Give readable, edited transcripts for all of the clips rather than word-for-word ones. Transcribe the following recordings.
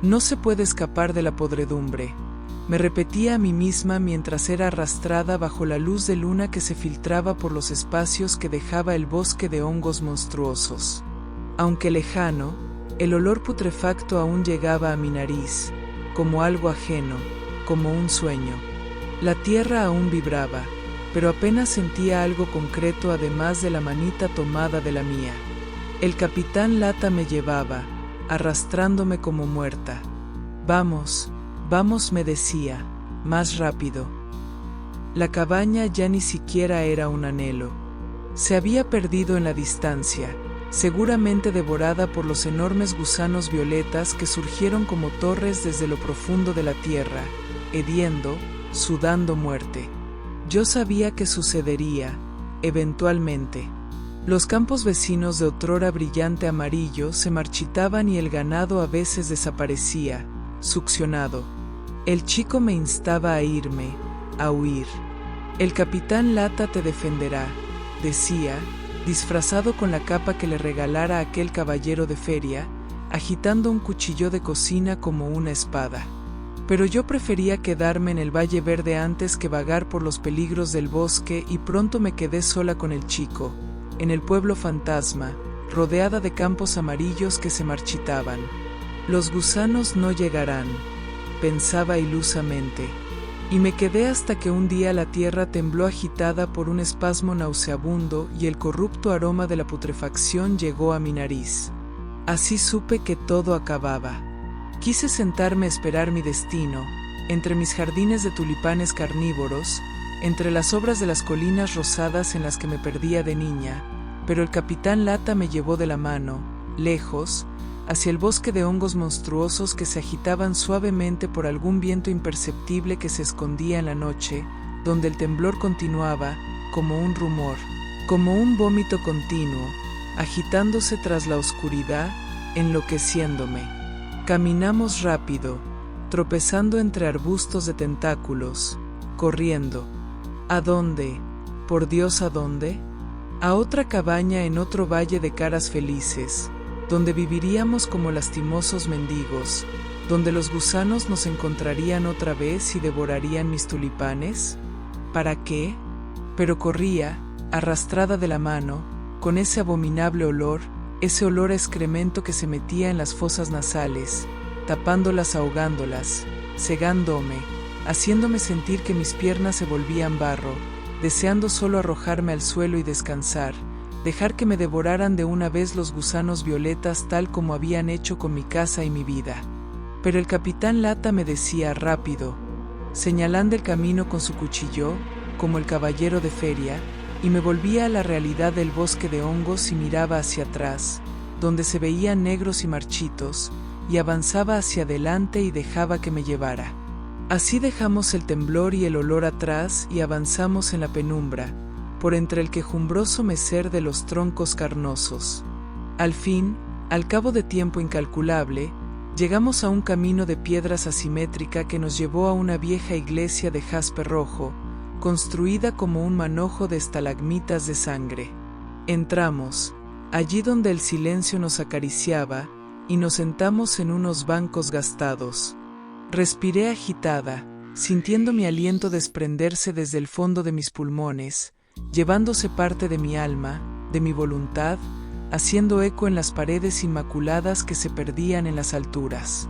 No se puede escapar de la podredumbre, me repetía a mí misma mientras era arrastrada bajo la luz de luna que se filtraba por los espacios que dejaba el bosque de hongos monstruosos. Aunque lejano, el olor putrefacto aún llegaba a mi nariz, como algo ajeno, como un sueño. La tierra aún vibraba, pero apenas sentía algo concreto además de la manita tomada de la mía. El capitán Lata me llevaba, arrastrándome como muerta. Vamos, vamos, me decía, más rápido. La cabaña ya ni siquiera era un anhelo. Se había perdido en la distancia, seguramente devorada por los enormes gusanos violetas que surgieron como torres desde lo profundo de la tierra, hediendo, sudando muerte. Yo sabía que sucedería, eventualmente. Los campos vecinos de otrora brillante amarillo se marchitaban y el ganado a veces desaparecía, succionado. El chico me instaba a irme, a huir. El capitán Lata te defenderá, decía, disfrazado con la capa que le regalara aquel caballero de feria, agitando un cuchillo de cocina como una espada. Pero yo prefería quedarme en el Valle Verde antes que vagar por los peligros del bosque y pronto me quedé sola con el chico, en el pueblo fantasma, rodeada de campos amarillos que se marchitaban. Los gusanos no llegarán, pensaba ilusamente. Y me quedé hasta que un día la tierra tembló agitada por un espasmo nauseabundo y el corrupto aroma de la putrefacción llegó a mi nariz. Así supe que todo acababa. Quise sentarme a esperar mi destino, entre mis jardines de tulipanes carnívoros, entre las obras de las colinas rosadas en las que me perdía de niña, pero el capitán Lata me llevó de la mano, lejos, hacia el bosque de hongos monstruosos que se agitaban suavemente por algún viento imperceptible que se escondía en la noche, donde el temblor continuaba, como un rumor, como un vómito continuo, agitándose tras la oscuridad, enloqueciéndome. Caminamos rápido, tropezando entre arbustos de tentáculos, corriendo. ¿A dónde? Por Dios, ¿a dónde? A otra cabaña en otro valle de caras felices, donde viviríamos como lastimosos mendigos, donde los gusanos nos encontrarían otra vez y devorarían mis tulipanes. ¿Para qué? Pero corría, arrastrada de la mano, con ese abominable olor, ese olor a excremento que se metía en las fosas nasales, tapándolas, ahogándolas, cegándome, haciéndome sentir que mis piernas se volvían barro, deseando solo arrojarme al suelo y descansar, dejar que me devoraran de una vez los gusanos violetas tal como habían hecho con mi casa y mi vida. Pero el capitán Lata me decía rápido, señalando el camino con su cuchillo, como el caballero de feria, y me volvía a la realidad del bosque de hongos y miraba hacia atrás, donde se veían negros y marchitos, y avanzaba hacia adelante y dejaba que me llevara. Así dejamos el temblor y el olor atrás y avanzamos en la penumbra, por entre el quejumbroso mecer de los troncos carnosos. Al fin, al cabo de tiempo incalculable, llegamos a un camino de piedras asimétrica que nos llevó a una vieja iglesia de jaspe rojo, construida como un manojo de estalagmitas de sangre. Entramos, allí donde el silencio nos acariciaba, y nos sentamos en unos bancos gastados. Respiré agitada, sintiendo mi aliento desprenderse desde el fondo de mis pulmones, llevándose parte de mi alma, de mi voluntad, haciendo eco en las paredes inmaculadas que se perdían en las alturas.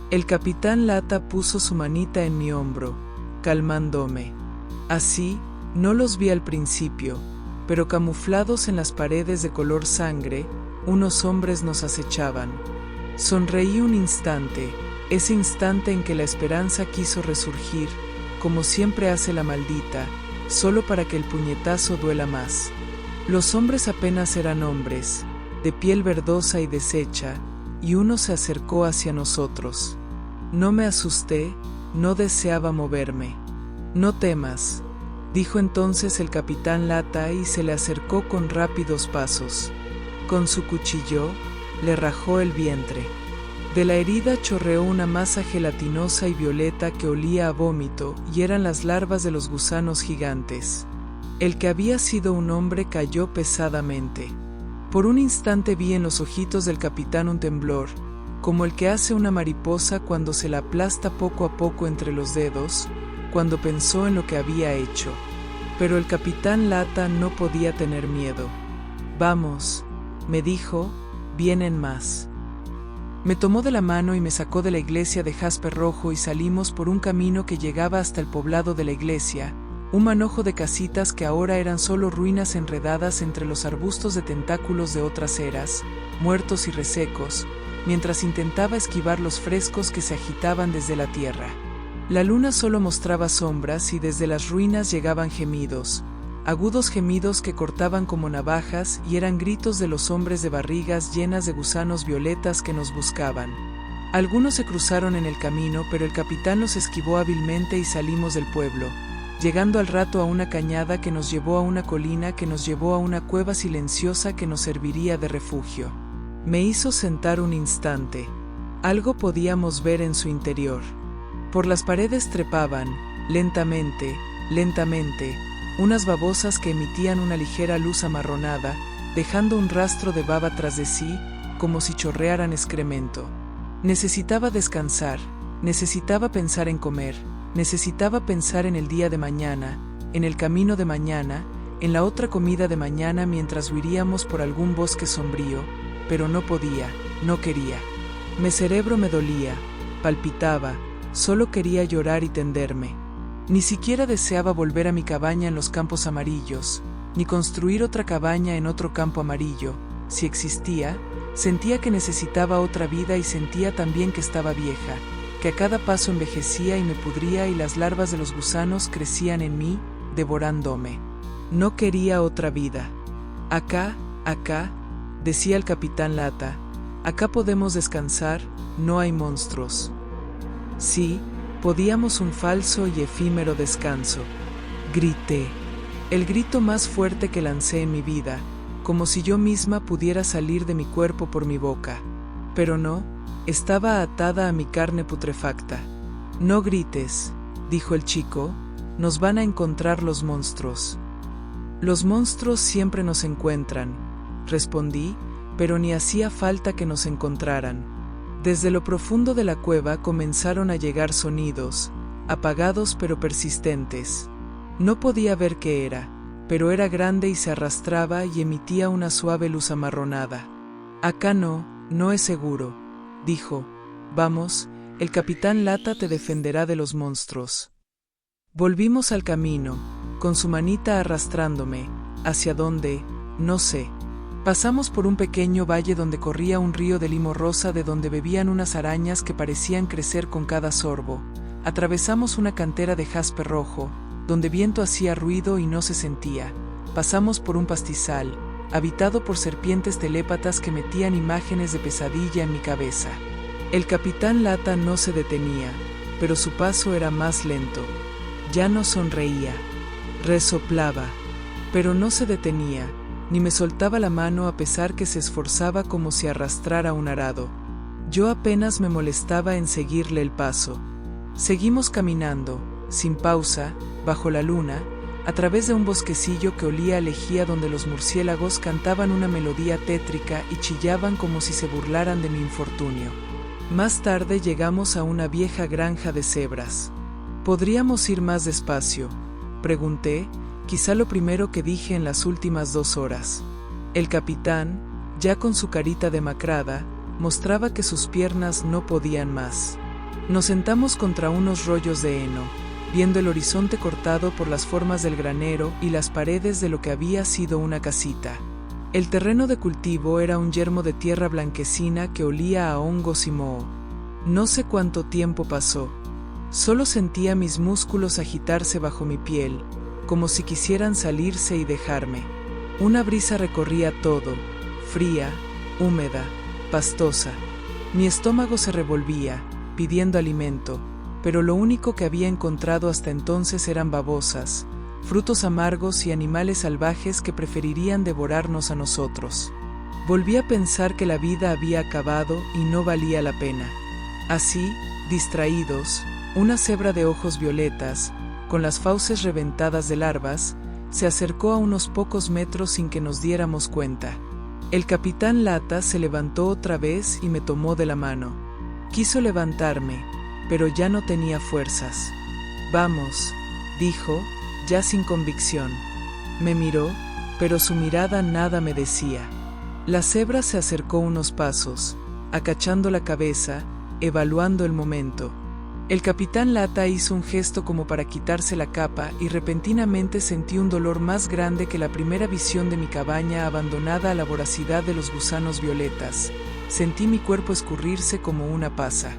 El capitán Lata puso su manita en mi hombro, calmándome. Así, no los vi al principio, pero camuflados en las paredes de color sangre, unos hombres nos acechaban. Sonreí un instante, ese instante en que la esperanza quiso resurgir, como siempre hace la maldita, solo para que el puñetazo duela más. Los hombres apenas eran hombres, de piel verdosa y deshecha, y uno se acercó hacia nosotros. No me asusté, no deseaba moverme. No temas, dijo entonces el capitán Lata y se le acercó con rápidos pasos. Con su cuchillo, le rajó el vientre. De la herida chorreó una masa gelatinosa y violeta que olía a vómito y eran las larvas de los gusanos gigantes. El que había sido un hombre cayó pesadamente. Por un instante vi en los ojitos del capitán un temblor, como el que hace una mariposa cuando se la aplasta poco a poco entre los dedos, cuando pensó en lo que había hecho. Pero el capitán Lata no podía tener miedo. «Vamos», me dijo, «vienen más». Me tomó de la mano y me sacó de la iglesia de jaspe rojo y salimos por un camino que llegaba hasta el poblado de la iglesia, un manojo de casitas que ahora eran solo ruinas enredadas entre los arbustos de tentáculos de otras eras, muertos y resecos, mientras intentaba esquivar los frescos que se agitaban desde la tierra. La luna solo mostraba sombras y desde las ruinas llegaban gemidos, agudos gemidos que cortaban como navajas y eran gritos de los hombres de barrigas llenas de gusanos violetas que nos buscaban. Algunos se cruzaron en el camino, pero el capitán los esquivó hábilmente y salimos del pueblo, llegando al rato a una cañada que nos llevó a una colina que nos llevó a una cueva silenciosa que nos serviría de refugio. Me hizo sentar un instante. Algo podíamos ver en su interior. Por las paredes trepaban, lentamente, unas babosas que emitían una ligera luz amarronada, dejando un rastro de baba tras de sí, como si chorrearan excremento. Necesitaba descansar, necesitaba pensar en comer, necesitaba pensar en el día de mañana, en el camino de mañana, en la otra comida de mañana mientras huiríamos por algún bosque sombrío, pero no podía, no quería. Mi cerebro me dolía, palpitaba, solo quería llorar y tenderme. Ni siquiera deseaba volver a mi cabaña en los campos amarillos, ni construir otra cabaña en otro campo amarillo. Si existía, sentía que necesitaba otra vida y sentía también que estaba vieja, que a cada paso envejecía y me pudría y las larvas de los gusanos crecían en mí, devorándome. No quería otra vida. Acá, decía el capitán Lata, acá podemos descansar, no hay monstruos. Sí, podíamos un falso y efímero descanso. Grité. El grito más fuerte que lancé en mi vida, como si yo misma pudiera salir de mi cuerpo por mi boca. Pero no, estaba atada a mi carne putrefacta. No grites, dijo el chico, nos van a encontrar los monstruos. Los monstruos siempre nos encuentran, respondí, pero ni hacía falta que nos encontraran. Desde lo profundo de la cueva comenzaron a llegar sonidos, apagados pero persistentes. No podía ver qué era, pero era grande y se arrastraba y emitía una suave luz amarronada. Acá no es seguro, dijo. Vamos, el capitán Lata te defenderá de los monstruos. Volvimos al camino, con su manita arrastrándome, hacia dónde, no sé. Pasamos por un pequeño valle donde corría un río de limo rosa de donde bebían unas arañas que parecían crecer con cada sorbo. Atravesamos una cantera de jaspe rojo, donde viento hacía ruido y no se sentía. Pasamos por un pastizal, habitado por serpientes telépatas que metían imágenes de pesadilla en mi cabeza. El capitán Lata no se detenía, pero su paso era más lento. Ya no sonreía. Resoplaba, pero no se detenía, ni me soltaba la mano a pesar que se esforzaba como si arrastrara un arado. Yo apenas me molestaba en seguirle el paso. Seguimos caminando, sin pausa, bajo la luna, a través de un bosquecillo que olía a lejía donde los murciélagos cantaban una melodía tétrica y chillaban como si se burlaran de mi infortunio. Más tarde llegamos a una vieja granja de cebras. ¿Podríamos ir más despacio?, pregunté, quizá lo primero que dije en las últimas 2 horas. El capitán, ya con su carita demacrada, mostraba que sus piernas no podían más. Nos sentamos contra unos rollos de heno, viendo el horizonte cortado por las formas del granero y las paredes de lo que había sido una casita. El terreno de cultivo era un yermo de tierra blanquecina que olía a hongos y moho. No sé cuánto tiempo pasó. Solo sentía mis músculos agitarse bajo mi piel, como si quisieran salirse y dejarme. Una brisa recorría todo, fría, húmeda, pastosa. Mi estómago se revolvía, pidiendo alimento, pero lo único que había encontrado hasta entonces eran babosas, frutos amargos y animales salvajes que preferirían devorarnos a nosotros. Volví a pensar que la vida había acabado y no valía la pena. Así, distraídos, una cebra de ojos violetas, con las fauces reventadas de larvas, se acercó a unos pocos metros sin que nos diéramos cuenta. El capitán Lata se levantó otra vez y me tomó de la mano. Quiso levantarme, pero ya no tenía fuerzas. Vamos, dijo, ya sin convicción. Me miró, pero su mirada nada me decía. La cebra se acercó unos pasos, acachando la cabeza, evaluando el momento. El capitán Lata hizo un gesto como para quitarse la capa y repentinamente sentí un dolor más grande que la primera visión de mi cabaña abandonada a la voracidad de los gusanos violetas. Sentí mi cuerpo escurrirse como una pasa.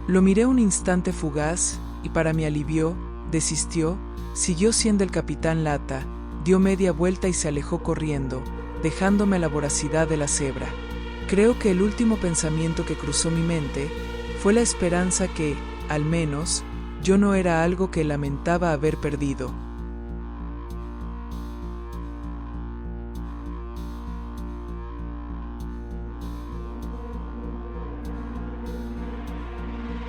Lo miré un instante fugaz y para mi alivio, desistió, siguió siendo el capitán Lata, dio media vuelta y se alejó corriendo, dejándome a la voracidad de la cebra. Creo que el último pensamiento que cruzó mi mente fue la esperanza que, al menos, yo no era algo que lamentaba haber perdido.